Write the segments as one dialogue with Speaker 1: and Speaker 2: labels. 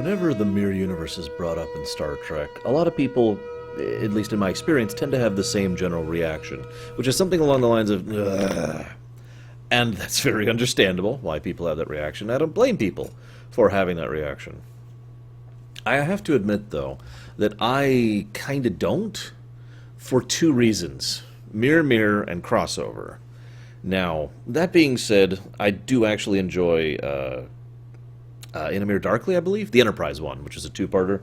Speaker 1: Whenever the mirror universe is brought up in Star Trek, a lot of people, at least in my experience, tend to have the same general reaction, which is something along the lines of, ugh. And that's very understandable why people have that reaction. I don't blame people for having that reaction. I have to admit, though, that I kind of don't, for two reasons. Mirror, mirror, and crossover. Now, that being said, I do actually enjoy In a Mirror Darkly, I believe, the Enterprise one, which is a two-parter.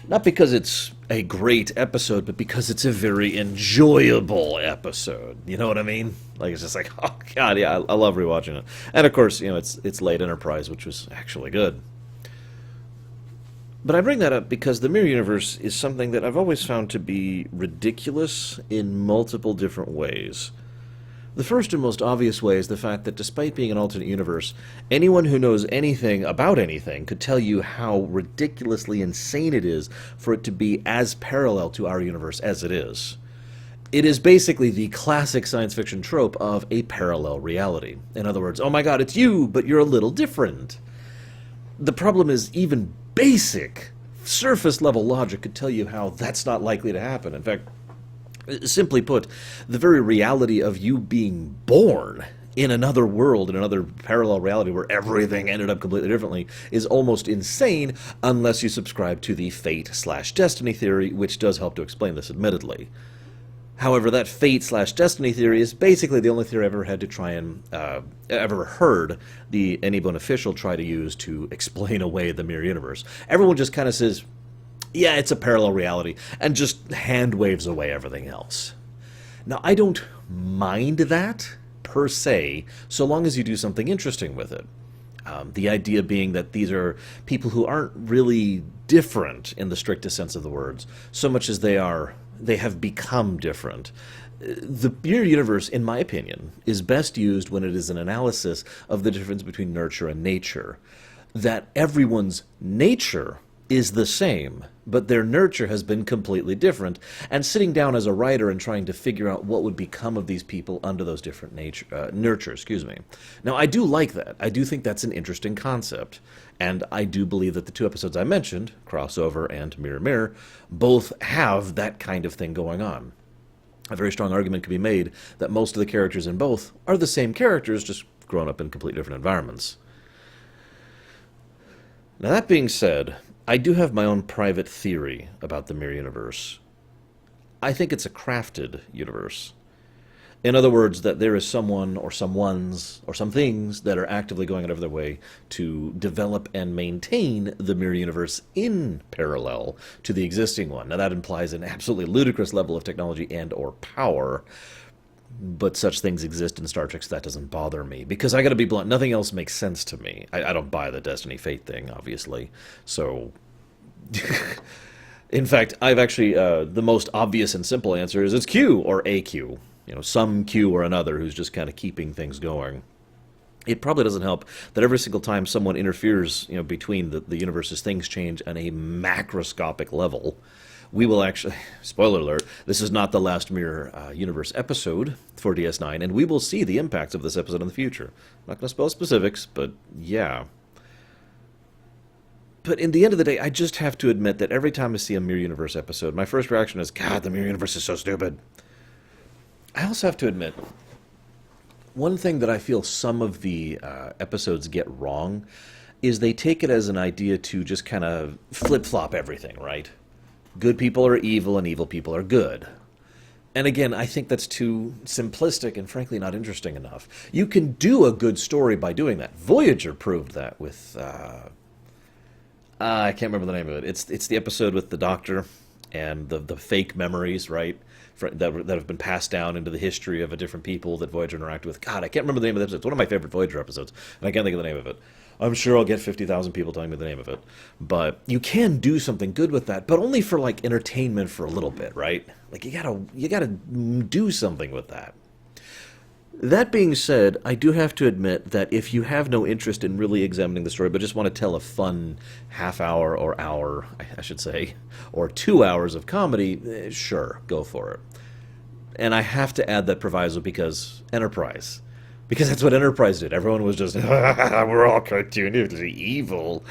Speaker 1: Not because it's a great episode, but because it's a very enjoyable episode. You know what I mean? Like, it's just like, oh god, yeah, I love rewatching it. And of course, you know, it's late Enterprise, which was actually good. But I bring that up because the Mirror Universe is something that I've always found to be ridiculous in multiple different ways. The first and most obvious way is the fact that despite being an alternate universe, anyone who knows anything about anything could tell you how ridiculously insane it is for it to be as parallel to our universe as it is. It is basically the classic science fiction trope of a parallel reality. In other words, oh my god, it's you, but you're a little different. The problem is even basic, surface-level logic could tell you how that's not likely to happen. In fact, simply put, the very reality of you being born in another world, in another parallel reality where everything ended up completely differently, is almost insane unless you subscribe to the fate/destiny theory, which does help to explain this, admittedly. However, that fate/destiny theory is basically the only theory I've ever had to try and, ever heard any official try to use to explain away the mirror universe. Everyone just kind of says, yeah, it's a parallel reality, and just hand waves away everything else. Now, I don't mind that, per se, so long as you do something interesting with it. The idea being that these are people who aren't really different in the strictest sense of the words, so much as they have become different. The mirror universe, in my opinion, is best used when it is an analysis of the difference between nurture and nature. That everyone's nature is the same, but their nurture has been completely different, and sitting down as a writer and trying to figure out what would become of these people under those different nurture. Now, I do like that. I do think that's an interesting concept, and I do believe that the two episodes I mentioned, Crossover and Mirror Mirror, both have that kind of thing going on. A very strong argument can be made that most of the characters in both are the same characters, just grown up in completely different environments. Now, that being said, I do have my own private theory about the mirror universe. I think it's a crafted universe. In other words, that there is someone or someones or some things that are actively going out of their way to develop and maintain the mirror universe in parallel to the existing one. Now, that implies an absolutely ludicrous level of technology and or power, but such things exist in Star Trek, so that doesn't bother me. Because I gotta be blunt, nothing else makes sense to me. I don't buy the Destiny Fate thing, obviously. So, in fact, I've actually, the most obvious and simple answer is it's Q, or AQ. You know, some Q or another who's just kind of keeping things going. It probably doesn't help that every single time someone interferes, you know, between the universes, things change on a macroscopic level. We will actually, spoiler alert, this is not the last Mirror Universe episode for DS9, and we will see the impacts of this episode in the future. I'm not going to spell specifics, but yeah. But in the end of the day, I just have to admit that every time I see a Mirror Universe episode, my first reaction is, God, the Mirror Universe is so stupid. I also have to admit, one thing that I feel some of the episodes get wrong is they take it as an idea to just kind of flip-flop everything, right? Good people are evil and evil people are good. And again, I think that's too simplistic and frankly not interesting enough. You can do a good story by doing that. Voyager proved that with... I can't remember the name of it. It's the episode with the Doctor and the fake memories, right? That have been passed down into the history of a different people that Voyager interacted with. God, I can't remember the name of the episode. It's one of my favorite Voyager episodes, and I can't think of the name of it. I'm sure I'll get 50,000 people telling me the name of it. But you can do something good with that, but only for, like, entertainment for a little bit, right? Like, you gotta do something with that. That being said, I do have to admit that if you have no interest in really examining the story, but just want to tell a fun half-hour or hour, I should say, or 2 hours of comedy, sure, go for it. And I have to add that proviso because Enterprise. Because that's what Enterprise did. Everyone was just, we're all cartoonishly evil.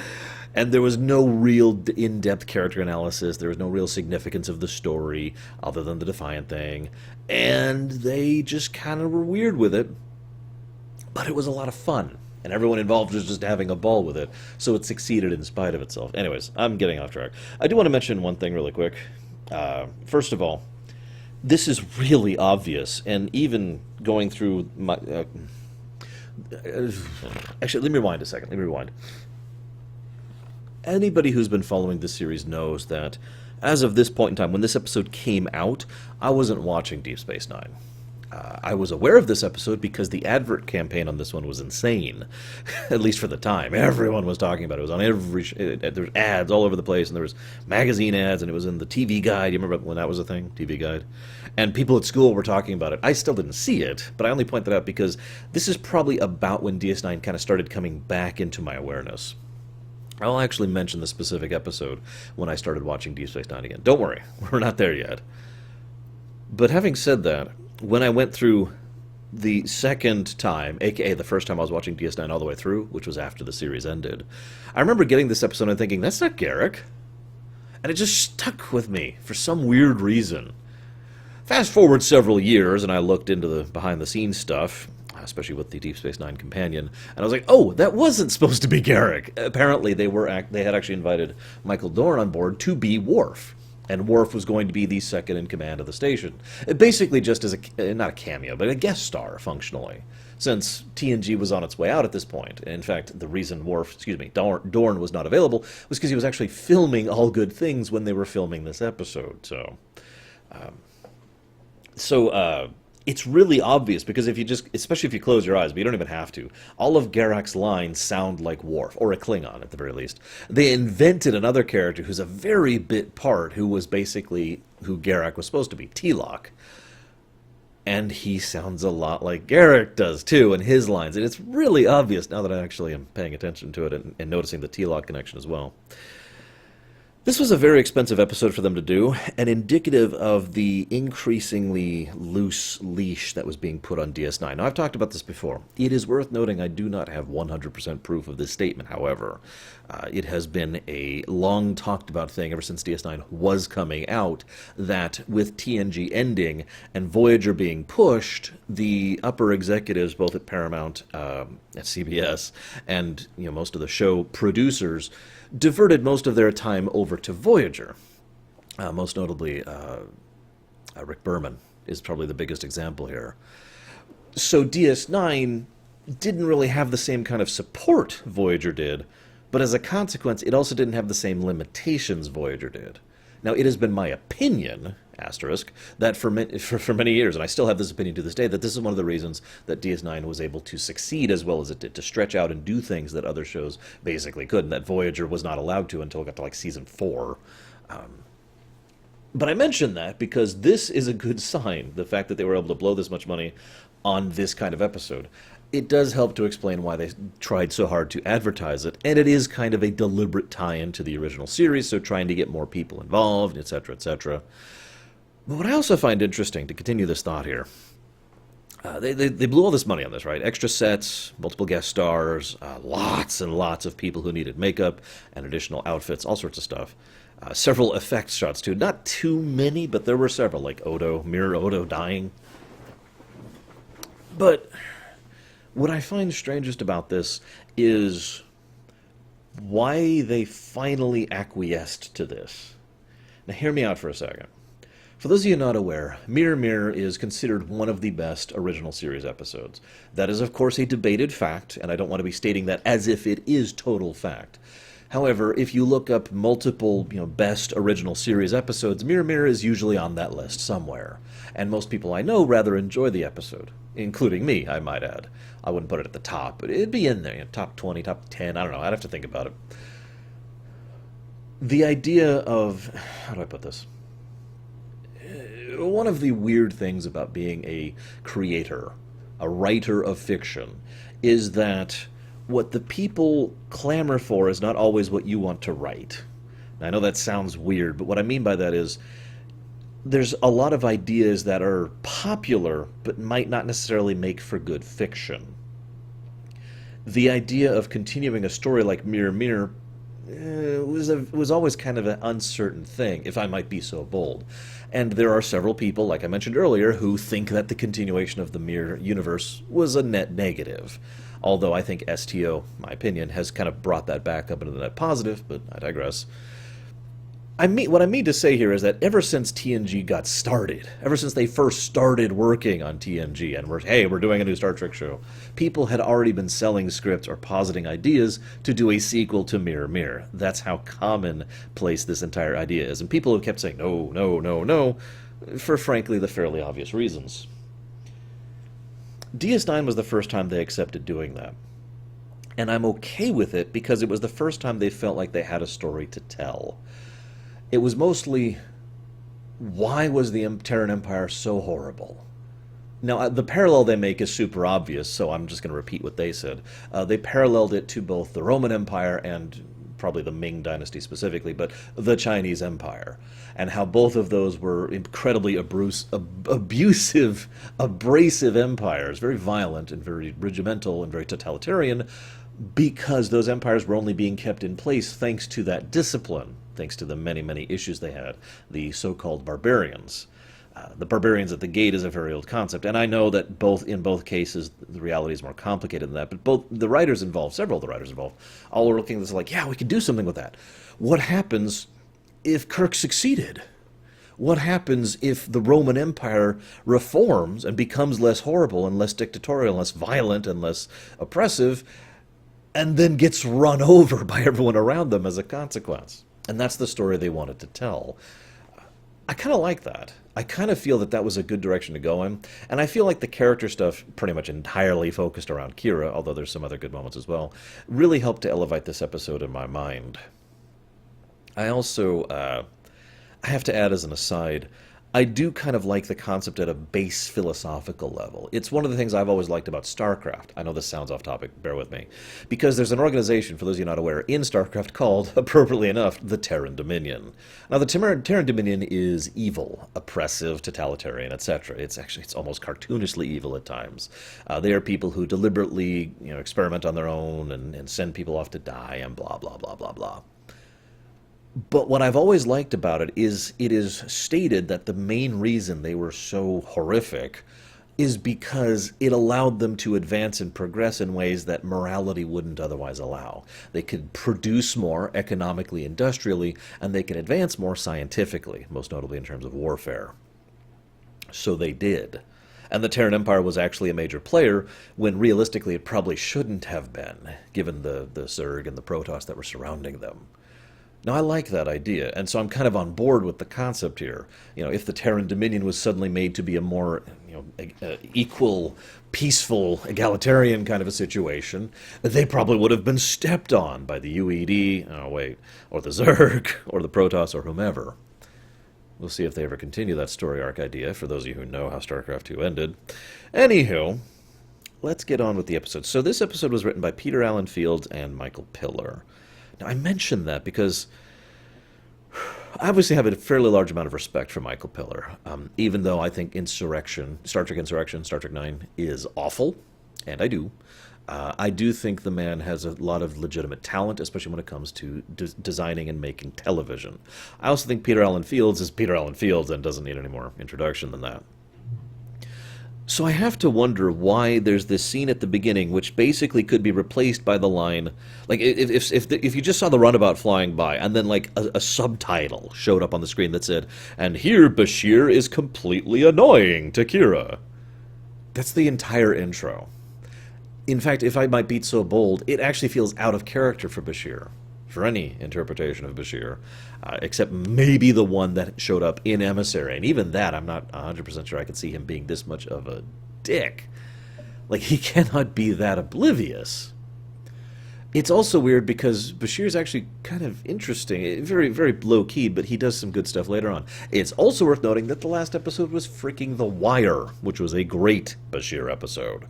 Speaker 1: And there was no real in-depth character analysis. There was no real significance of the story other than the Defiant thing. And they just kind of were weird with it. But it was a lot of fun. And everyone involved was just having a ball with it. So it succeeded in spite of itself. Anyways, I'm getting off track. I do want to mention one thing really quick. First of all, this is really obvious. And even going through my... actually, let me rewind a second. Let me rewind. Anybody who's been following this series knows that as of this point in time, when this episode came out, I wasn't watching Deep Space Nine. I was aware of this episode because the advert campaign on this one was insane, at least for the time. Everyone was talking about it. It was on every... there was ads all over the place, and there was magazine ads, and it was in the TV Guide. You remember when that was a thing? TV Guide? And people at school were talking about it. I still didn't see it, but I only point that out because this is probably about when DS9 kind of started coming back into my awareness. I'll actually mention the specific episode when I started watching Deep Space Nine again. Don't worry, we're not there yet. But having said that, when I went through the second time, aka the first time I was watching DS9 all the way through, which was after the series ended, I remember getting this episode and thinking, that's not Garrick. And it just stuck with me for some weird reason. Fast forward several years, and I looked into the behind-the-scenes stuff, especially with the Deep Space Nine companion, and I was like, oh, that wasn't supposed to be Garrick. Apparently, they had actually invited Michael Dorn on board to be Worf. And Worf was going to be the second in command of the station. Basically just as not a cameo, but a guest star, functionally, since TNG was on its way out at this point. In fact, the reason Dorn was not available was because he was actually filming All Good Things when they were filming this episode. So it's really obvious, because if you just, especially if you close your eyes, but you don't even have to, all of Garak's lines sound like Worf, or a Klingon at the very least. They invented another character who's a very bit part, who was basically who Garak was supposed to be, T-Lock. And he sounds a lot like Garak does, too, in his lines. And it's really obvious now that I actually am paying attention to it and noticing the T-Lock connection as well. This was a very expensive episode for them to do, and indicative of the increasingly loose leash that was being put on DS9. Now, I've talked about this before. It is worth noting I do not have 100% proof of this statement, however. It has been a long talked about thing ever since DS9 was coming out, that with TNG ending and Voyager being pushed, the upper executives, both at Paramount, at CBS, and most of the show producers, diverted most of their time over to Voyager. Most notably, Rick Berman is probably the biggest example here. So DS9 didn't really have the same kind of support Voyager did, but as a consequence, it also didn't have the same limitations Voyager did. Now, it has been my opinion, asterisk, that for many years, and I still have this opinion to this day, that this is one of the reasons that DS9 was able to succeed as well as it did, to stretch out and do things that other shows basically couldn't, that Voyager was not allowed to until it got to, like, season 4. But I mention that because this is a good sign, the fact that they were able to blow this much money on this kind of episode. It does help to explain why they tried so hard to advertise it, and it is kind of a deliberate tie-in to the original series, so trying to get more people involved, etc., etc. But what I also find interesting, to continue this thought here, they blew all this money on this, right? Extra sets, multiple guest stars, lots and lots of people who needed makeup and additional outfits, all sorts of stuff. Several effects shots, too. Not too many, but there were several, like Mirror Odo dying. But what I find strangest about this is why they finally acquiesced to this. Now, hear me out for a second. For those of you not aware, Mirror Mirror is considered one of the best original series episodes. That is, of course, a debated fact, and I don't want to be stating that as if it is total fact. However, if you look up multiple, best original series episodes, Mirror Mirror is usually on that list somewhere. And most people I know rather enjoy the episode, including me, I might add. I wouldn't put it at the top, but it'd be in there, top 20, top 10, I don't know, I'd have to think about it. The idea of, how do I put this? One of the weird things about being a creator, a writer of fiction, is that what the people clamor for is not always what you want to write. Now, I know that sounds weird, but what I mean by that is there's a lot of ideas that are popular but might not necessarily make for good fiction. The idea of continuing a story like Mirror Mirror was always kind of an uncertain thing, if I might be so bold. And there are several people, like I mentioned earlier, who think that the continuation of the Mirror universe was a net negative. Although I think STO, my opinion, has kind of brought that back up into the net positive, but I digress. What I mean to say here is that ever since TNG got started, ever since they first started working on TNG, and we're doing a new Star Trek show, people had already been selling scripts or positing ideas to do a sequel to Mirror Mirror. That's how commonplace this entire idea is. And people have kept saying, no, no, no, no, for frankly the fairly obvious reasons. DS9 was the first time they accepted doing that. And I'm okay with it because it was the first time they felt like they had a story to tell. It was mostly, why was the Terran Empire so horrible? Now, the parallel they make is super obvious, so I'm just going to repeat what they said. They paralleled it to both the Roman Empire and probably the Ming Dynasty specifically, but the Chinese Empire, and how both of those were incredibly abusive, abrasive empires, very violent and very regimental and very totalitarian, because those empires were only being kept in place thanks to that discipline, thanks to the many, many issues they had, the so-called barbarians. The barbarians at the gate is a very old concept, and I know that in both cases the reality is more complicated than that, but both the writers involved, several of the writers involved, all are looking at this like, yeah, we could do something with that. What happens if Kirk succeeded? What happens if the Roman Empire reforms and becomes less horrible and less dictatorial, and less violent and less oppressive, and then gets run over by everyone around them as a consequence? And that's the story they wanted to tell. I kind of like that. I kind of feel that that was a good direction to go in, and I feel like the character stuff, pretty much entirely focused around Kira, although there's some other good moments as well, really helped to elevate this episode in my mind. I also, I have to add as an aside, I do kind of like the concept at a base philosophical level. It's one of the things I've always liked about StarCraft. I know this sounds off topic, bear with me. Because there's an organization, for those of you not aware, in StarCraft called, appropriately enough, the Terran Dominion. Now, the Terran Dominion is evil, oppressive, totalitarian, etc. It's almost cartoonishly evil at times. They are people who deliberately, experiment on their own and send people off to die and blah, blah, blah, blah, blah. But what I've always liked about it is stated that the main reason they were so horrific is because it allowed them to advance and progress in ways that morality wouldn't otherwise allow. They could produce more economically, industrially, and they could advance more scientifically, most notably in terms of warfare. So they did. And the Terran Empire was actually a major player when realistically it probably shouldn't have been, given the Zerg and the Protoss that were surrounding them. Now, I like that idea, and so I'm kind of on board with the concept here. If the Terran Dominion was suddenly made to be a more, equal, peaceful, egalitarian kind of a situation, they probably would have been stepped on by the UED, or the Zerg, or the Protoss, or whomever. We'll see if they ever continue that story arc idea, for those of you who know how StarCraft 2 ended. Anywho, let's get on with the episode. So this episode was written by Peter Allen Fields and Michael Piller. Now, I mention that because I obviously have a fairly large amount of respect for Michael Piller, even though I think Star Trek Insurrection, Star Trek 9 is awful, and I do. I do think the man has a lot of legitimate talent, especially when it comes to designing and making television. I also think Peter Allen Fields is Peter Allen Fields and doesn't need any more introduction than that. So I have to wonder why there's this scene at the beginning which basically could be replaced by the line, like if you just saw the runabout flying by and then like a subtitle showed up on the screen that said, "And here Bashir is completely annoying to Kira." That's the entire intro. In fact, if I might be so bold, it actually feels out of character for Bashir, for any interpretation of Bashir, except maybe the one that showed up in Emissary. And even that, I'm not 100% sure I could see him being this much of a dick. Like, he cannot be that oblivious. It's also weird because Bashir's actually kind of interesting, very, very low-key, but he does some good stuff later on. It's also worth noting that the last episode was freaking The Wire, which was a great Bashir episode.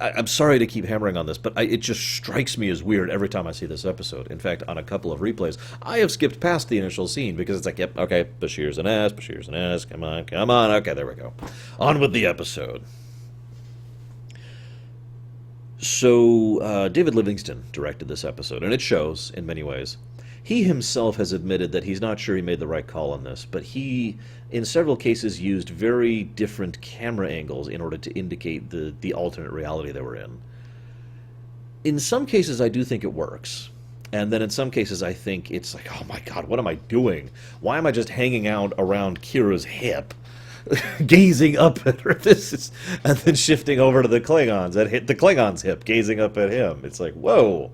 Speaker 1: I'm sorry to keep hammering on this, but it just strikes me as weird every time I see this episode. In fact, on a couple of replays, I have skipped past the initial scene because it's like, yep, okay, Bashir's an ass, come on, okay, there we go. On with the episode. So, David Livingston directed this episode, and it shows in many ways. He himself has admitted that he's not sure he made the right call on this, but he, in several cases, used very different camera angles in order to indicate the alternate reality they were in. In some cases, I do think it works. And then in some cases, I think it's like, oh my god, what am I doing? Why am I just hanging out around Kira's hip, gazing up at her? And then shifting over to the Klingons, that hit the Klingon's hip, gazing up at him. It's like, whoa,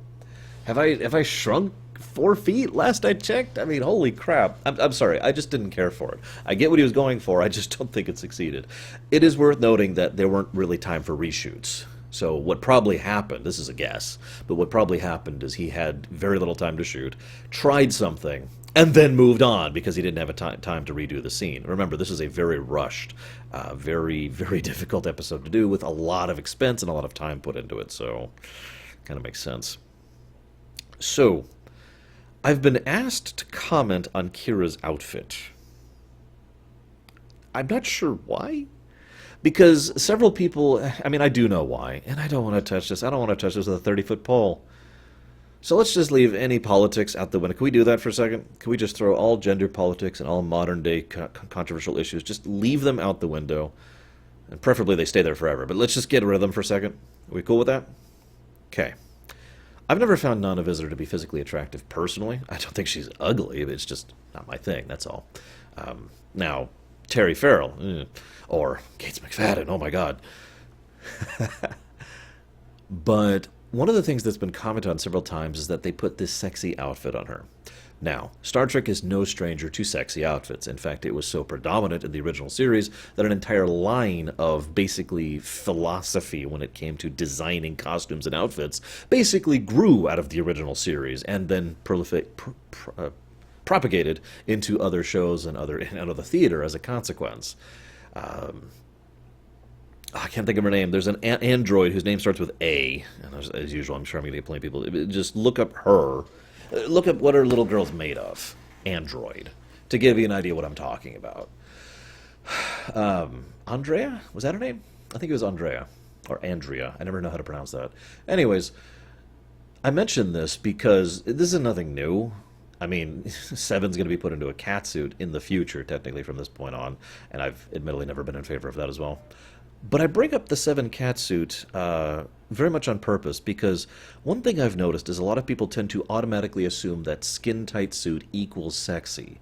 Speaker 1: have I shrunk 4 feet last I checked? I mean, holy crap. I'm sorry, I just didn't care for it. I get what he was going for, I just don't think it succeeded. It is worth noting that there weren't really time for reshoots. So what probably happened, this is a guess, but what probably happened is he had very little time to shoot, tried something, and then moved on because he didn't have a time to redo the scene. Remember, this is a very rushed, very, very difficult episode to do with a lot of expense and a lot of time put into it, so kind of makes sense. So, I've been asked to comment on Kira's outfit. I'm not sure why. Because several people, I mean, I do know why, and I don't want to touch this. I don't want to touch this with a 30-foot pole. So let's just leave any politics out the window. Can we do that for a second? Can we just throw all gender politics and all modern-day controversial issues, just leave them out the window, and preferably they stay there forever, but let's just get rid of them for a second. Are we cool with that? Okay. I've never found Nana Visitor to be physically attractive personally. I don't think she's ugly, it's just not my thing, that's all. Now, Terry Farrell, or Gates McFadden, oh my god. But one of the things that's been commented on several times is that they put this sexy outfit on her. Now, Star Trek is no stranger to sexy outfits. In fact, it was so predominant in the original series that an entire line of basically philosophy when it came to designing costumes and outfits basically grew out of the original series and then propagated into other shows and other theater as a consequence. I can't think of her name. There's an android whose name starts with A, and as usual, I'm sure I'm going to get plenty of people. Just look up her. Look up what her little girl's made of. Android. To give you an idea what I'm talking about. Andrea? Was that her name? I think it was Andrea. Or Andrea. I never know how to pronounce that. Anyways, I mentioned this because this is nothing new. I mean, Seven's going to be put into a catsuit in the future, technically, from this point on, and I've admittedly never been in favor of that as well. But I bring up the Seven catsuit very much on purpose, because one thing I've noticed is a lot of people tend to automatically assume that skin-tight suit equals sexy.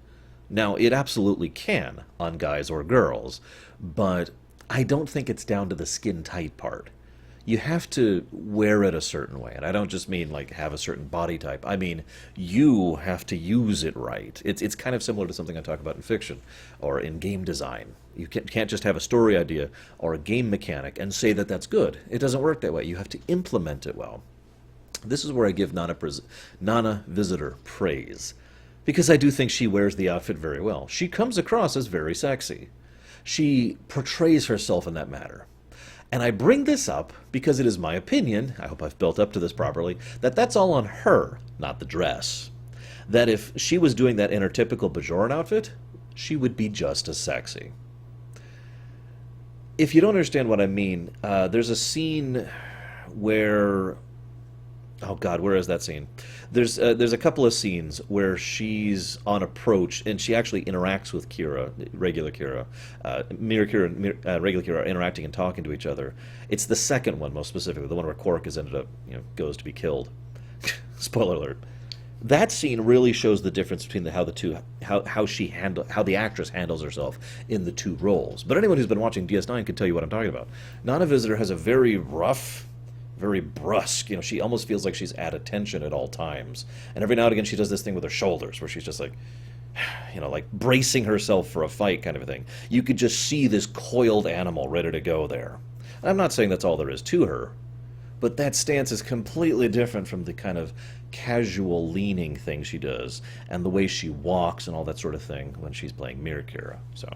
Speaker 1: Now, it absolutely can on guys or girls, but I don't think it's down to the skin-tight part. You have to wear it a certain way, and I don't just mean like have a certain body type. I mean you have to use it right. It's kind of similar to something I talk about in fiction or in game design. You can't just have a story idea or a game mechanic and say that that's good. It doesn't work that way. You have to implement it well. This is where I give Nana Visitor praise, because I do think she wears the outfit very well. She comes across as very sexy. She portrays herself in that manner. And I bring this up because it is my opinion, I hope I've built up to this properly, that that's all on her, not the dress. That if she was doing that in her typical Bajoran outfit, she would be just as sexy. If you don't understand what I mean, there's a scene where... Oh god, where is that scene? There's a couple of scenes where she's on approach, and she actually interacts with Kira, regular Kira. Mirror Kira and regular Kira are interacting and talking to each other. It's the second one, most specifically, the one where Quark has ended up, goes to be killed. Spoiler alert. That scene really shows the difference between how the actress handles herself in the two roles. But anyone who's been watching DS9 can tell you what I'm talking about. Nana Visitor has a very rough, very brusque, she almost feels like she's at attention at all times. And every now and again she does this thing with her shoulders where she's just like, like bracing herself for a fight kind of a thing. You could just see this coiled animal ready to go there. And I'm not saying that's all there is to her, but that stance is completely different from the kind of casual leaning thing she does and the way she walks and all that sort of thing when she's playing Mirror Kira. So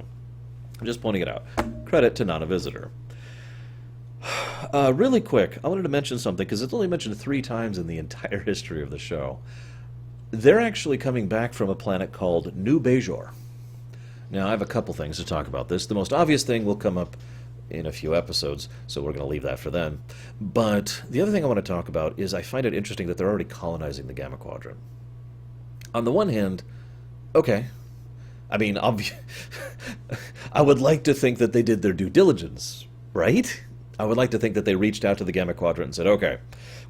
Speaker 1: I'm just pointing it out. Credit to Nana Visitor. Really quick, I wanted to mention something, because it's only mentioned 3 times in the entire history of the show. They're actually coming back from a planet called New Bajor. Now, I have a couple things to talk about this. The most obvious thing will come up in a few episodes, so we're going to leave that for then. But the other thing I want to talk about is I find it interesting that they're already colonizing the Gamma Quadrant. On the one hand, okay, I mean, I would like to think that they did their due diligence, right? I would like to think that they reached out to the Gamma Quadrant and said, okay,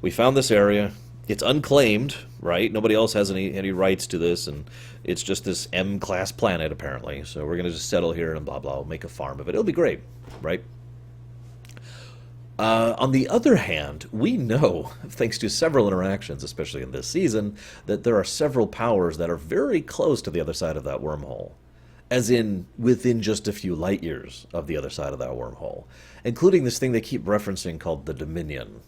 Speaker 1: we found this area. It's unclaimed, right? Nobody else has any rights to this, and it's just this M-class planet, apparently. So we're going to just settle here and blah, blah, make a farm of it. It'll be great, right? On the other hand, we know, thanks to several interactions, especially in this season, that there are several powers that are very close to the other side of that wormhole. As in, within just a few light years of the other side of that wormhole. Including this thing they keep referencing called the Dominion.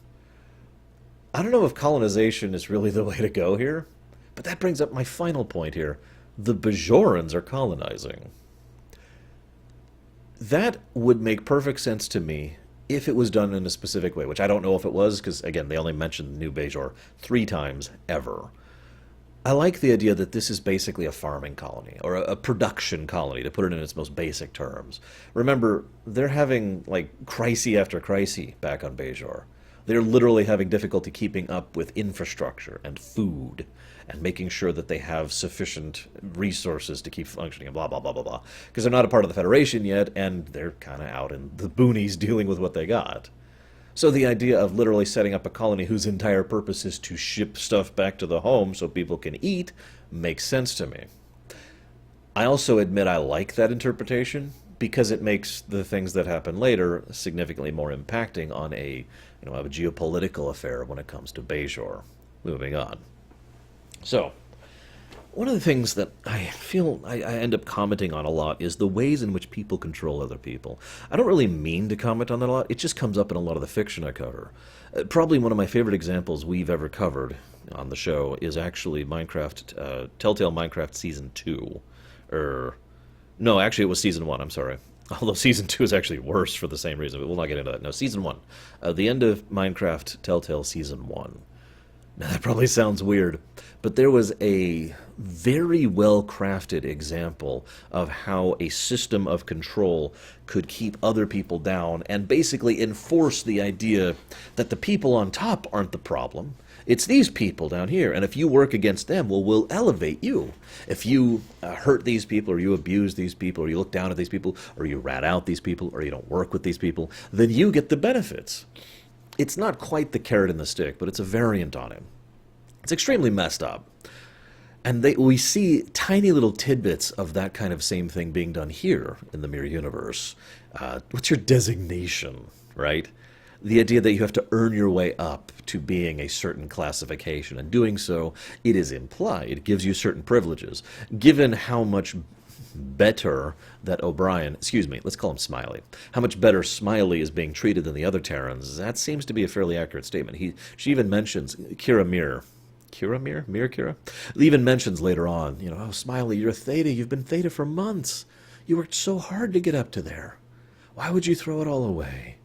Speaker 1: I don't know if colonization is really the way to go here, but that brings up my final point here. The Bajorans are colonizing. That would make perfect sense to me if it was done in a specific way, which I don't know if it was, because, again, they only mentioned New Bajor 3 times ever. I like the idea that this is basically a farming colony, or a production colony, to put it in its most basic terms. Remember, they're having, like, crisis after crisis back on Bajor. They're literally having difficulty keeping up with infrastructure and food and making sure that they have sufficient resources to keep functioning and blah, blah, blah, blah, blah. Because they're not a part of the Federation yet, and they're kind of out in the boonies dealing with what they got. So the idea of literally setting up a colony whose entire purpose is to ship stuff back to the home so people can eat makes sense to me. I also admit I like that interpretation because it makes the things that happen later significantly more impacting on a geopolitical affair when it comes to Bajor. Moving on. So, one of the things that I feel I end up commenting on a lot is the ways in which people control other people. I don't really mean to comment on that a lot. It just comes up in a lot of the fiction I cover. Probably one of my favorite examples we've ever covered on the show is actually Telltale Minecraft Season 2. No, actually it was Season 1, I'm sorry. Although Season 2 is actually worse for the same reason, but we'll not get into that. No, Season 1. The end of Minecraft Telltale Season 1. Now, that probably sounds weird, but there was a very well-crafted example of how a system of control could keep other people down and basically enforce the idea that the people on top aren't the problem. It's these people down here, and if you work against them, well, we'll elevate you. If you hurt these people, or you abuse these people, or you look down at these people, or you rat out these people, or you don't work with these people, then you get the benefits. It's not quite the carrot and the stick, but it's a variant on it. It's extremely messed up. And we see tiny little tidbits of that kind of same thing being done here in the Mirror Universe. What's your designation, right? The idea that you have to earn your way up to being a certain classification. And doing so, it is implied. It gives you certain privileges. Given how much better that O'Brien, let's call him Smiley, how much better Smiley is being treated than the other Terrans, that seems to be a fairly accurate statement. She even mentions Kira Mir, even mentions later on, oh, Smiley, you're a Theta, you've been Theta for months. You worked so hard to get up to there. Why would you throw it all away?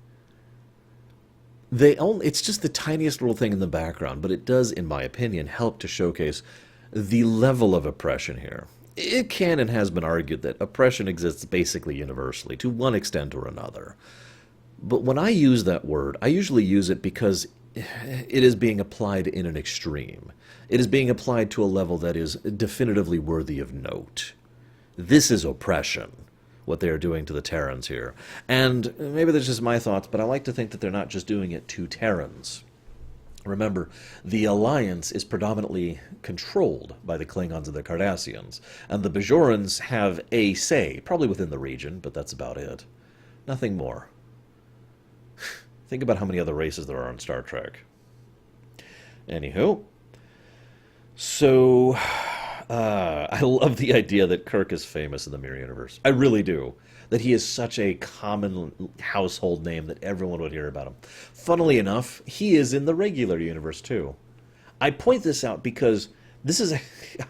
Speaker 1: It's just the tiniest little thing in the background, but it does, in my opinion, help to showcase the level of oppression here. It can and has been argued that oppression exists basically universally, to one extent or another. But when I use that word, I usually use it because it is being applied in an extreme. It is being applied to a level that is definitively worthy of note. This is oppression, what they are doing to the Terrans here. And maybe that's just my thoughts, but I like to think that they're not just doing it to Terrans. Remember, the Alliance is predominantly controlled by the Klingons and the Cardassians, and the Bajorans have a say, probably within the region, but that's about it. Nothing more. Think about how many other races there are on Star Trek. Anywho, so I love the idea that Kirk is famous in the Mirror Universe. I really do. That he is such a common household name that everyone would hear about him. Funnily enough, he is in the regular universe too. I point this out because this is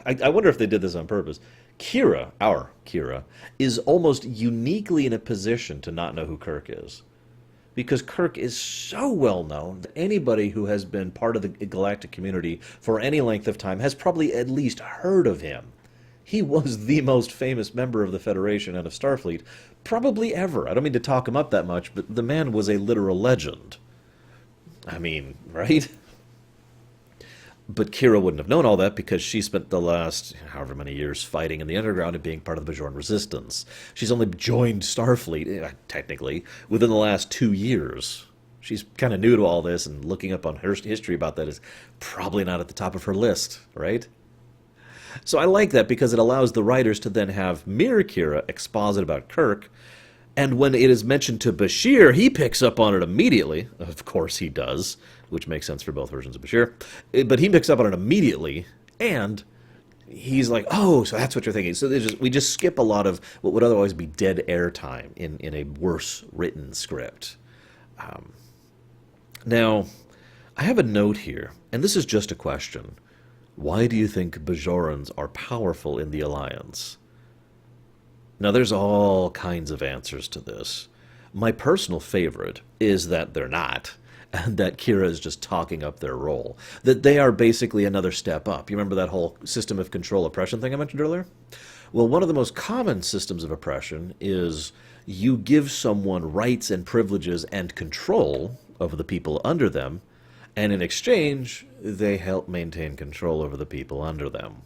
Speaker 1: I wonder if they did this on purpose. Kira, our Kira, is almost uniquely in a position to not know who Kirk is. Because Kirk is so well known that anybody who has been part of the galactic community for any length of time has probably at least heard of him. He was the most famous member of the Federation and of Starfleet, probably ever. I don't mean to talk him up that much, but the man was a literal legend. I mean, right? But Kira wouldn't have known all that because she spent the last however many years fighting in the underground and being part of the Bajoran resistance. She's only joined Starfleet, technically, within the last 2 years. She's kind of new to all this, and looking up on her history about that is probably not at the top of her list, right? So I like that because it allows the writers to then have Mere Kira exposit about Kirk, and when it is mentioned to Bashir, he picks up on it immediately. Of course he does, which makes sense for both versions of Bashir. But he picks up on it immediately, and he's like, oh, so that's what you're thinking. So we just skip a lot of what would otherwise be dead air time in a worse written script. Now, I have a note here, and this is just a question. Why do you think Bajorans are powerful in the Alliance? Now, there's all kinds of answers to this. My personal favorite is that they're not, and that Kira is just talking up their role. That they are basically another step up. You remember that whole system of control oppression thing I mentioned earlier? Well, one of the most common systems of oppression is you give someone rights and privileges and control over the people under them, and in exchange, they help maintain control over the people under them.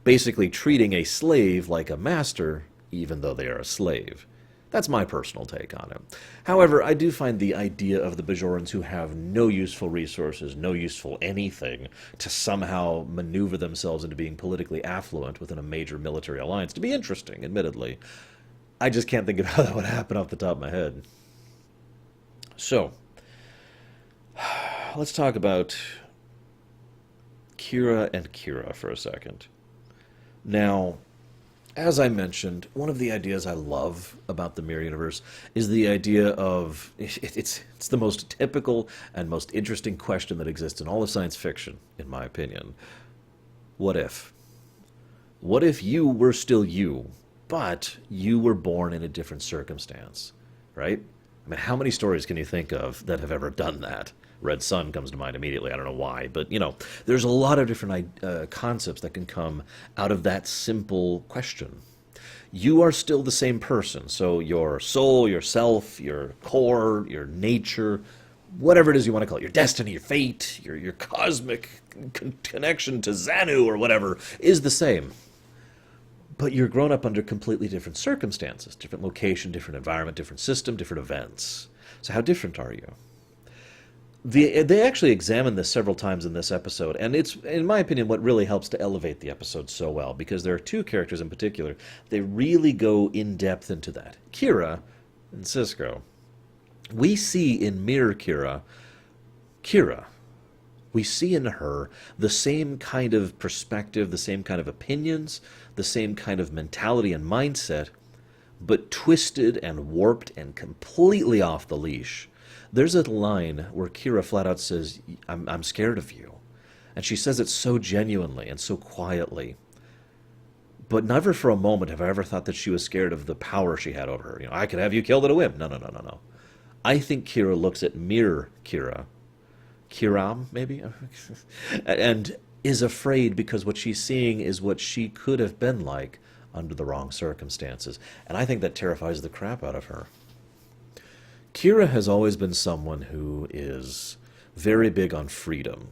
Speaker 1: Basically treating a slave like a master, even though they are a slave. That's my personal take on it. However, I do find the idea of the Bajorans who have no useful resources, no useful anything, to somehow maneuver themselves into being politically affluent within a major military alliance to be interesting, admittedly. I just can't think of how that would happen off the top of my head. So, let's talk about Kira and Kira for a second. Now, as I mentioned, one of the ideas I love about the Mirror Universe is the idea of, it's the most typical and most interesting question that exists in all of science fiction, in my opinion. What if? What if you were still you, but you were born in a different circumstance, right? I mean, how many stories can you think of that have ever done that? Red Sun comes to mind immediately. I don't know why, but, there's a lot of different concepts that can come out of that simple question. You are still the same person, so your soul, yourself, your core, your nature, whatever it is you want to call it, your destiny, your fate, your cosmic connection to Xanu or whatever, is the same. But you're grown up under completely different circumstances, different location, different environment, different system, different events. So how different are you? They actually examine this several times in this episode, and it's, in my opinion, what really helps to elevate the episode so well, because there are two characters in particular. They really go in-depth into that. Kira and Cisco. We see in Mirror Kira, we see in her the same kind of perspective, the same kind of opinions, the same kind of mentality and mindset, but twisted and warped and completely off the leash. There's a line where Kira flat out says, I'm scared of you. And she says it so genuinely and so quietly. But never for a moment have I ever thought that she was scared of the power she had over her. I could have you killed at a whim. No. I think Kira looks at Mirror Kira, Kiram, maybe? and is afraid because what she's seeing is what she could have been like under the wrong circumstances. And I think that terrifies the crap out of her. Kira has always been someone who is very big on freedom.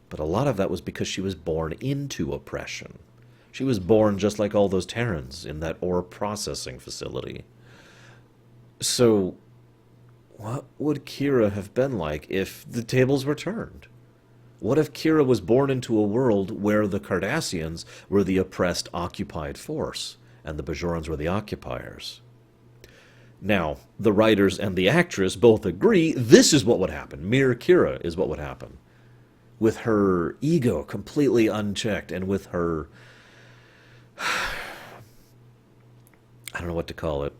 Speaker 1: But a lot of that was because she was born into oppression. She was born just like all those Terrans in that ore processing facility. So, what would Kira have been like if the tables were turned? What if Kira was born into a world where the Cardassians were the oppressed occupied force, and the Bajorans were the occupiers? Now, the writers and the actress both agree this is what would happen. Mirror Kira is what would happen. With her ego completely unchecked and with her... I don't know what to call it.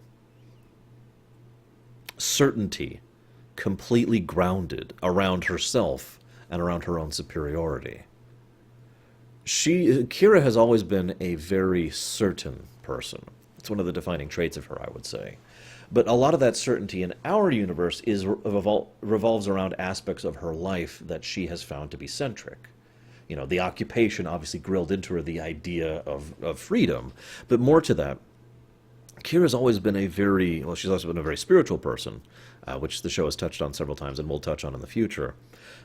Speaker 1: Certainty completely grounded around herself and around her own superiority. Kira has always been a very certain person. It's one of the defining traits of her, I would say. But a lot of that certainty in our universe revolves around aspects of her life that she has found to be centric. the occupation obviously grilled into her the idea of freedom. But more to that, Kira's always been she's also been a very spiritual person, which the show has touched on several times and will touch on in the future.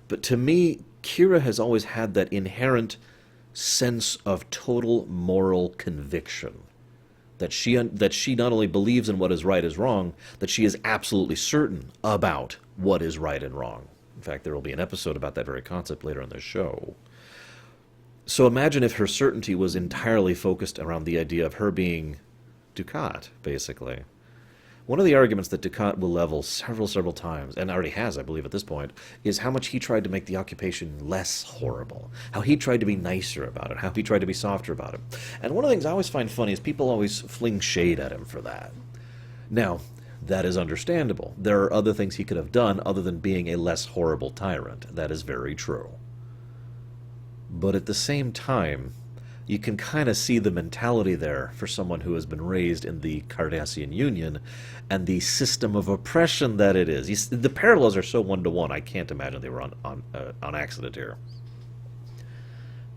Speaker 1: But to me, Kira has always had that inherent sense of total moral conviction. That she not only believes in what is right is wrong, that she is absolutely certain about what is right and wrong. In fact, there will be an episode about that very concept later in the show. So imagine if her certainty was entirely focused around the idea of her being Dukat, basically. One of the arguments that Dukat will level several times, and already has, I believe, at this point, is how much he tried to make the occupation less horrible. How he tried to be nicer about it. How he tried to be softer about it. And one of the things I always find funny is people always fling shade at him for that. Now, that is understandable. There are other things he could have done other than being a less horrible tyrant. That is very true. But at the same time, you can kind of see the mentality there for someone who has been raised in the Cardassian Union and the system of oppression that it is. The parallels are so one-to-one, I can't imagine they were on accident here.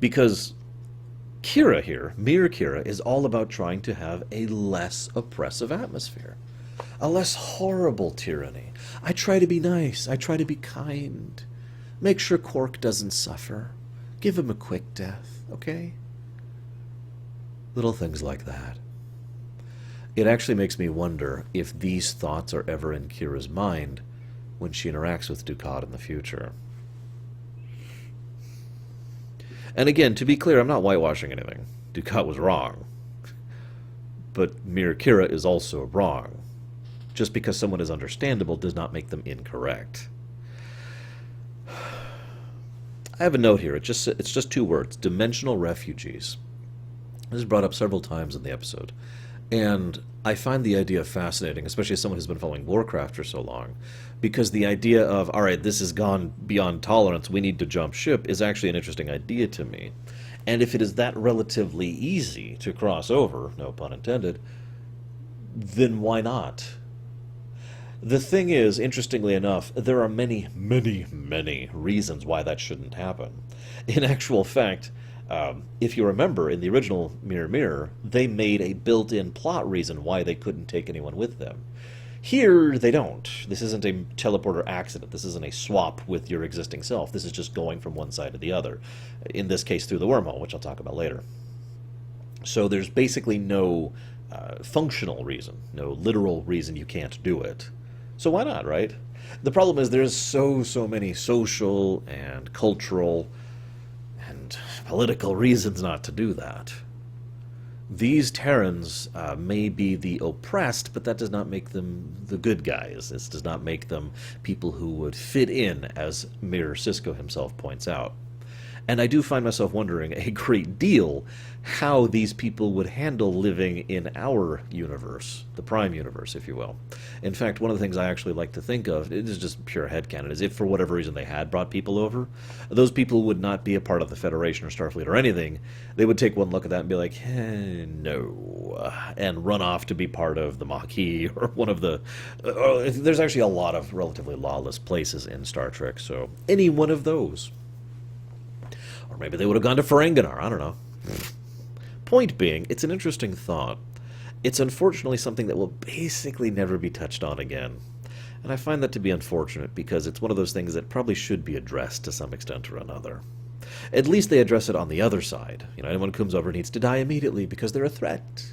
Speaker 1: Because Kira here, Mir Kira, is all about trying to have a less oppressive atmosphere. A less horrible tyranny. I try to be nice. I try to be kind. Make sure Quark doesn't suffer. Give him a quick death, okay? Little things like that. It actually makes me wonder if these thoughts are ever in Kira's mind when she interacts with Dukat in the future. And again, to be clear, I'm not whitewashing anything. Dukat was wrong. But Mir Kira is also wrong. Just because someone is understandable does not make them incorrect. I have a note here. It's just two words. Dimensional refugees. This is brought up several times in the episode. And I find the idea fascinating, especially as someone who's been following Warcraft for so long, because the idea of, all right, this has gone beyond tolerance, we need to jump ship, is actually an interesting idea to me. And if it is that relatively easy to cross over, no pun intended, then why not? The thing is, interestingly enough, there are many, many, many reasons why that shouldn't happen. In actual fact, if you remember, in the original Mirror Mirror, they made a built-in plot reason why they couldn't take anyone with them. Here, they don't. This isn't a teleporter accident. This isn't a swap with your existing self. This is just going from one side to the other. In this case, through the wormhole, which I'll talk about later. So there's basically no functional reason, no literal reason you can't do it. So why not, right? The problem is there's so many social and cultural and political reasons not to do that. These Terrans may be the oppressed, but that does not make them the good guys. This does not make them people who would fit in, as Mirror Sisko himself points out. And I do find myself wondering a great deal how these people would handle living in our universe, the Prime universe, if you will. In fact, one of the things I actually like to think of, it is just pure headcanon, is if for whatever reason they had brought people over, those people would not be a part of the Federation or Starfleet or anything. They would take one look at that and be like, no, and run off to be part of the Maquis or one of the... there's actually a lot of relatively lawless places in Star Trek, so any one of those. Or maybe they would have gone to Ferenginar, I don't know. Point being, it's an interesting thought. It's unfortunately something that will basically never be touched on again. And I find that to be unfortunate because it's one of those things that probably should be addressed to some extent or another. At least they address it on the other side. Anyone who comes over needs to die immediately because they're a threat.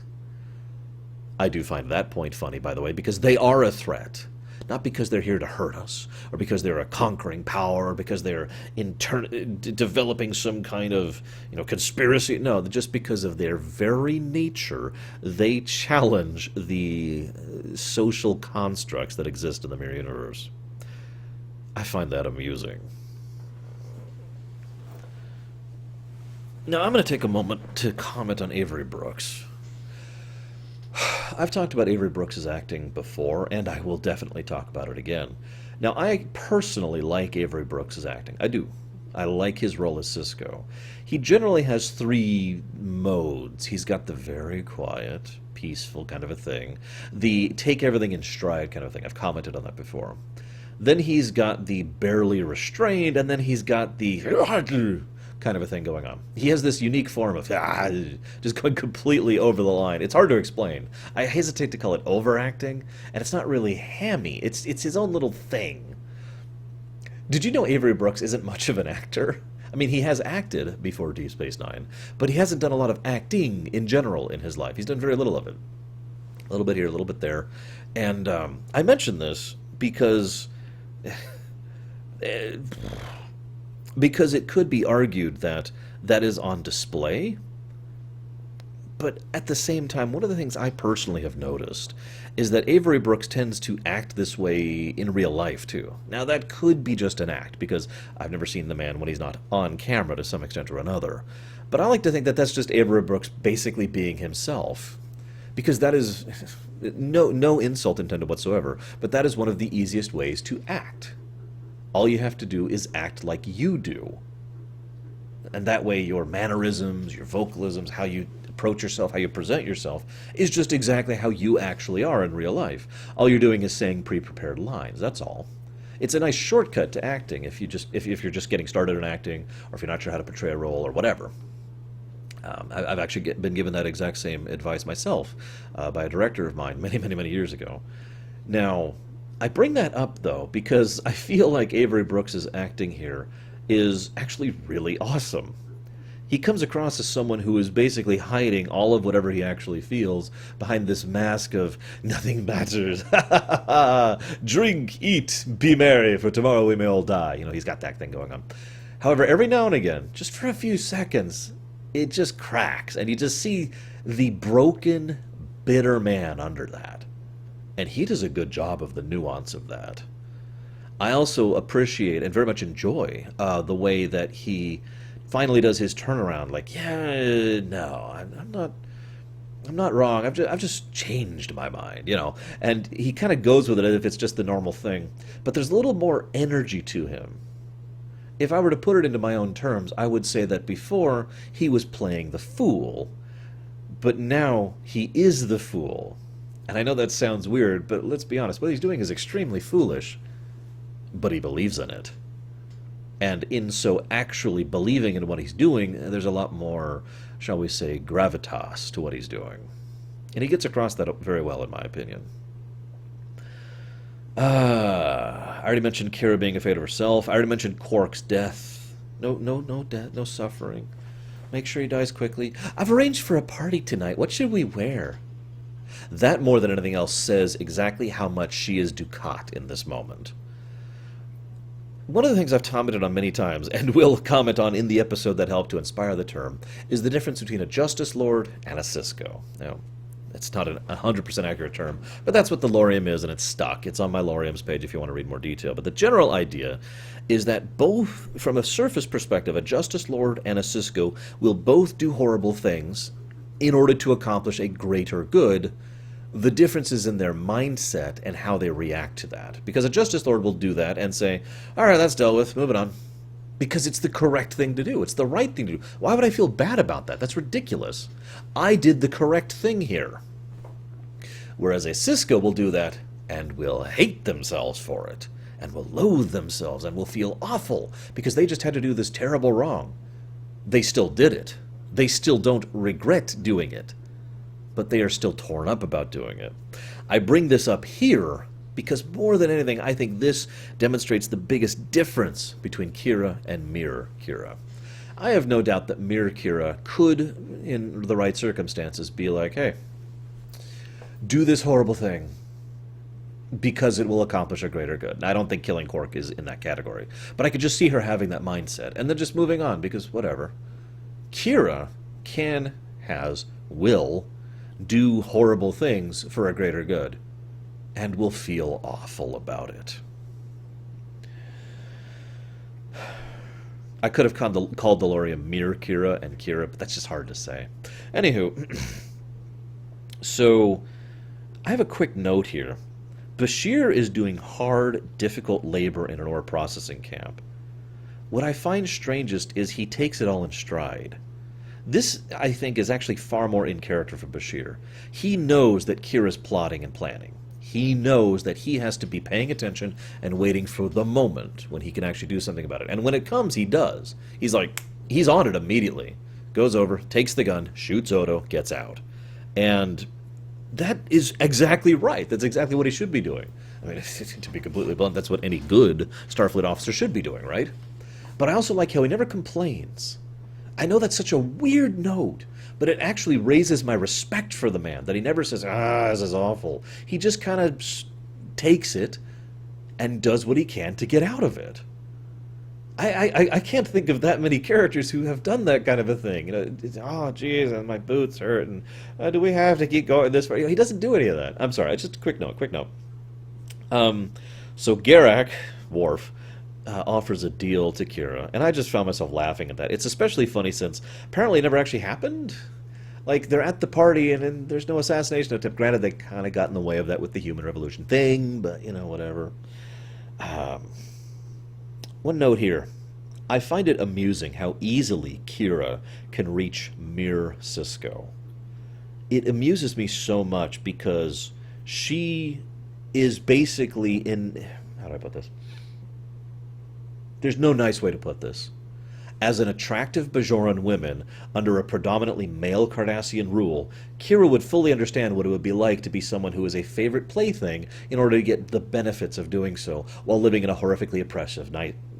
Speaker 1: I do find that point funny, by the way, because they are a threat. Not because they're here to hurt us, or because they're a conquering power, or because they're developing some kind of, conspiracy. No, just because of their very nature, they challenge the social constructs that exist in the Mirror Universe. I find that amusing. Now, I'm going to take a moment to comment on Avery Brooks. I've talked about Avery Brooks' acting before, and I will definitely talk about it again. Now, I personally like Avery Brooks' acting. I do. I like his role as Sisko. He generally has three modes. He's got the very quiet, peaceful kind of a thing, the take everything in stride kind of thing. I've commented on that before. Then he's got the barely restrained, and then he's got the kind of a thing going on. He has this unique form of just going completely over the line. It's hard to explain. I hesitate to call it overacting, and it's not really hammy. It's his own little thing. Did you know Avery Brooks isn't much of an actor? I mean, he has acted before Deep Space Nine, but he hasn't done a lot of acting in general in his life. He's done very little of it. A little bit here, a little bit there. And I mention this because it could be argued that that is on display. But at the same time, one of the things I personally have noticed is that Avery Brooks tends to act this way in real life, too. Now, that could be just an act, because I've never seen the man when he's not on camera to some extent or another. But I like to think that that's just Avery Brooks basically being himself. Because that is no insult intended whatsoever, but that is one of the easiest ways to act. All you have to do is act like you do. And that way your mannerisms, your vocalisms, how you approach yourself, how you present yourself, is just exactly how you actually are in real life. All you're doing is saying pre-prepared lines, that's all. It's a nice shortcut to acting if you're just getting started in acting, or if you're not sure how to portray a role, or whatever. I've actually been given that exact same advice myself by a director of mine many years ago. Now, I bring that up, though, because I feel like Avery Brooks' acting here is actually really awesome. He comes across as someone who is basically hiding all of whatever he actually feels behind this mask of nothing matters. Drink, eat, be merry, for tomorrow we may all die. You know, he's got that thing going on. However, every now and again, just for a few seconds, it just cracks, and you just see the broken, bitter man under that. And he does a good job of the nuance of that. I also appreciate and very much enjoy the way that he finally does his turnaround. Like, yeah, no, I'm not wrong. I've just changed my mind, you know. And he kind of goes with it as if it's just the normal thing. But there's a little more energy to him. If I were to put it into my own terms, I would say that before he was playing the fool, but now he is the fool. And I know that sounds weird, but let's be honest, what he's doing is extremely foolish, but he believes in it. And in so actually believing in what he's doing, there's a lot more, shall we say, gravitas to what he's doing. And he gets across that very well, in my opinion. I already mentioned Kira being afraid of herself. I already mentioned Quark's death. No death, no suffering. Make sure he dies quickly. I've arranged for a party tonight. What should we wear? That, more than anything else, says exactly how much she is Ducat in this moment. One of the things I've commented on many times, and will comment on in the episode that helped to inspire the term, is the difference between a Justice Lord and a Cisco. Now, it's not a 100% accurate term, but that's what the Lorium is, and it's stuck. It's on my Lorium's page if you want to read more detail. But the general idea is that both, from a surface perspective, a Justice Lord and a Cisco will both do horrible things in order to accomplish a greater good. The difference is in their mindset and how they react to that. Because a Justice Lord will do that and say, all right, that's dealt with, moving on. Because it's the correct thing to do. It's the right thing to do. Why would I feel bad about that? That's ridiculous. I did the correct thing here. Whereas a Cisco will do that and will hate themselves for it, and will loathe themselves, and will feel awful because they just had to do this terrible wrong. They still did it. They still don't regret doing it, but they are still torn up about doing it. I bring this up here because more than anything, I think this demonstrates the biggest difference between Kira and Mirror Kira. I have no doubt that Mirror Kira could, in the right circumstances, be like, hey, do this horrible thing because it will accomplish a greater good. I don't think killing Quark is in that category, but I could just see her having that mindset and then just moving on because whatever. Kira will do horrible things for a greater good and will feel awful about it. I could have called the Lorium Mirror Kira and Kira, but that's just hard to say. Anywho, so I have a quick note here. Bashir is doing hard, difficult labor in an ore processing camp. What I find strangest is he takes it all in stride. This, I think, is actually far more in character for Bashir. He knows that Kira's plotting and planning. He knows that he has to be paying attention and waiting for the moment when he can actually do something about it. And when it comes, he does. He's like, He's on it immediately. Goes over, takes the gun, shoots Odo, gets out. And that is exactly right. That's exactly what he should be doing. I mean, to be completely blunt, that's what any good Starfleet officer should be doing, right? But I also like how he never complains. I know that's such a weird note, but it actually raises my respect for the man, that he never says, this is awful. He just kind of takes it and does what he can to get out of it. I can't think of that many characters who have done that kind of a thing. You know, oh, geez, my boots hurt, and do we have to keep going this far? You know, he doesn't do any of that. I'm sorry, just a quick note. So Garak, Worf, offers a deal to Kira, and I just found myself laughing at that. It's especially funny since apparently it never actually happened. Like, they're at the party, and then there's no assassination attempt. Granted, they kind of got in the way of that with the human revolution thing, but, you know, whatever. One note here. I find it amusing how easily Kira can reach Mir Sisko. It amuses me so much because she is basically in... How do I put this? There's no nice way to put this. As an attractive Bajoran woman under a predominantly male Cardassian rule, Kira would fully understand what it would be like to be someone who is a favorite plaything in order to get the benefits of doing so while living in a horrifically oppressive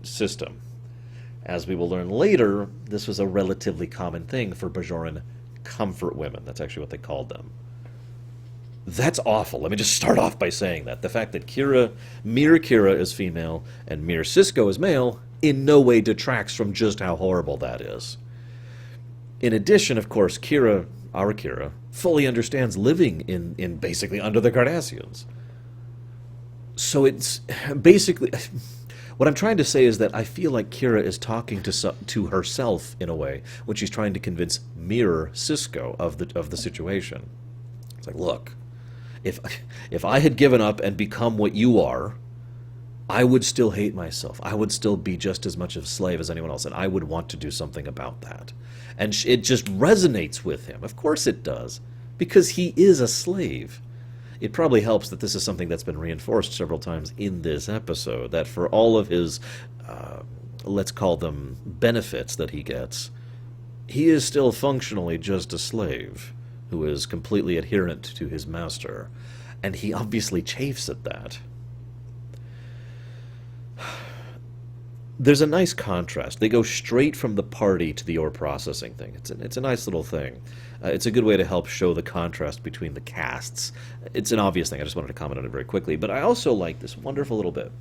Speaker 1: system. As we will learn later, this was a relatively common thing for Bajoran comfort women. That's actually what they called them. That's awful. Let me just start off by saying that. The fact that Mir Kira is female and Mir Sisko is male in no way detracts from just how horrible that is. In addition, of course, our Kira, fully understands living in basically under the Cardassians. So it's basically... What I'm trying to say is that I feel like Kira is talking to herself in a way when she's trying to convince Mir Sisko of the situation. It's like, look, if I had given up and become what you are, I would still hate myself. I would still be just as much of a slave as anyone else, and I would want to do something about that. And it just resonates with him. Of course it does, because he is a slave. It probably helps that this is something that's been reinforced several times in this episode, that for all of his, let's call them benefits that he gets, he is still functionally just a slave who is completely adherent to his master, and he obviously chafes at that. There's a nice contrast. They go straight from the party to the ore processing thing. It's a nice little thing. It's a good way to help show the contrast between the castes. It's an obvious thing. I just wanted to comment on it very quickly. But I also like this wonderful little bit.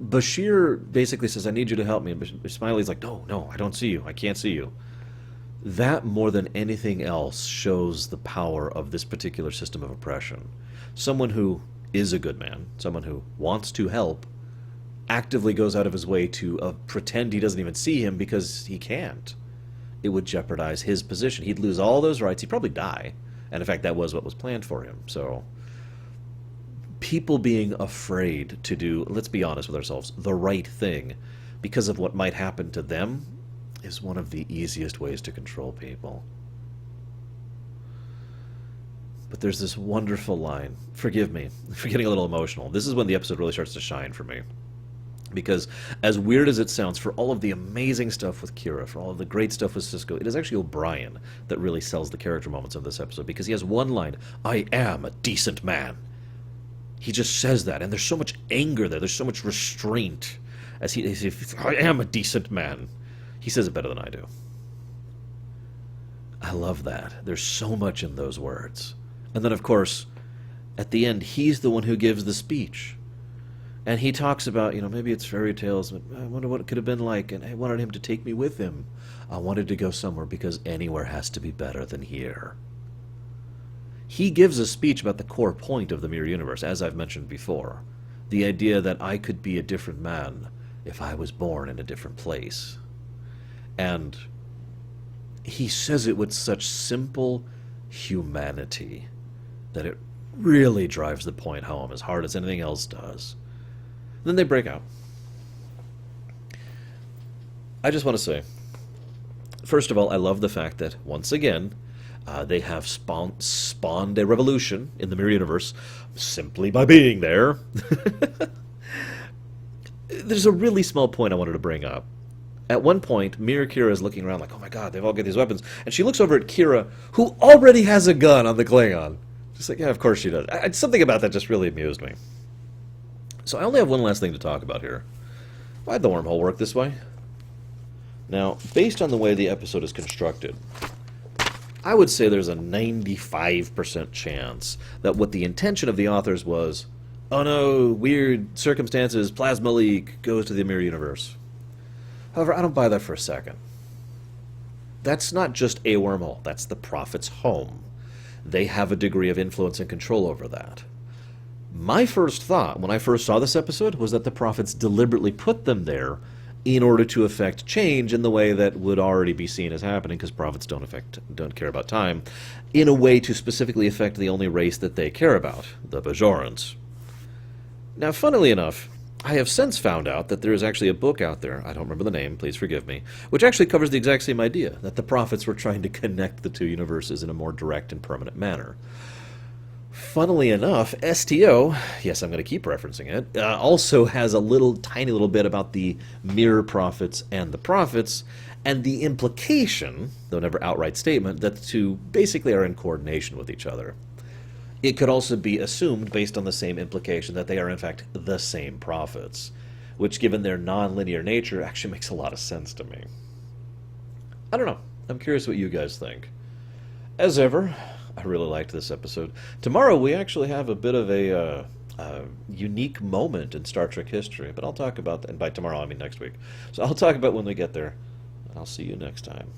Speaker 1: Bashir basically says, I need you to help me. And Smiley's like, no, I don't see you. I can't see you. That, more than anything else, shows the power of this particular system of oppression. Someone who is a good man, someone who wants to help, actively goes out of his way to pretend he doesn't even see him because he can't. It would jeopardize his position. He'd lose all those rights. He'd probably die. And in fact, that was what was planned for him. So, people being afraid to do, let's be honest with ourselves, the right thing because of what might happen to them is one of the easiest ways to control people. But there's this wonderful line. Forgive me for getting a little emotional. This is when the episode really starts to shine for me. Because as weird as it sounds, for all of the amazing stuff with Kira, for all of the great stuff with Sisko, it is actually O'Brien that really sells the character moments of this episode. Because he has one line, I am a decent man. He just says that, and there's so much anger there. There's so much restraint. As I am a decent man. He says it better than I do. I love that. There's so much in those words. And then, of course, at the end, he's the one who gives the speech. And he talks about, maybe it's fairy tales, but I wonder what it could have been like, and I wanted him to take me with him. I wanted to go somewhere because anywhere has to be better than here. He gives a speech about the core point of the Mirror Universe, as I've mentioned before. The idea that I could be a different man if I was born in a different place. And he says it with such simple humanity that it really drives the point home as hard as anything else does. Then they break out. I just want to say, first of all, I love the fact that, once again, they have spawned a revolution in the Mirror Universe simply by being there. There's a really small point I wanted to bring up. At one point, Mirror Kira is looking around like, oh my god, they've all got these weapons. And she looks over at Kira, who already has a gun on the Klingon. She's like, yeah, of course she does. Something about that just really amused me. So I only have one last thing to talk about here. Why'd the wormhole work this way? Now, based on the way the episode is constructed, I would say there's a 95% chance that what the intention of the authors was, oh no, weird circumstances, plasma leak, goes to the mirror universe. However, I don't buy that for a second. That's not just a wormhole, that's the Prophet's home. They have a degree of influence and control over that. My first thought, when I first saw this episode, was that the Prophets deliberately put them there in order to affect change in the way that would already be seen as happening, because Prophets don't care about time, in a way to specifically affect the only race that they care about, the Bajorans. Now, funnily enough, I have since found out that there is actually a book out there, I don't remember the name, please forgive me, which actually covers the exact same idea, that the Prophets were trying to connect the two universes in a more direct and permanent manner. Funnily enough, STO, yes, I'm going to keep referencing it, also has a tiny little bit about the Mirror Prophets and the Prophets, and the implication, though never outright statement, that the two basically are in coordination with each other. It could also be assumed, based on the same implication, that they are in fact the same Prophets, which, given their non-linear nature, actually makes a lot of sense to me. I don't know. I'm curious what you guys think. As ever, I really liked this episode. Tomorrow we actually have a bit of a unique moment in Star Trek history, but I'll talk about that, and by tomorrow I mean next week. So I'll talk about when we get there. I'll see you next time.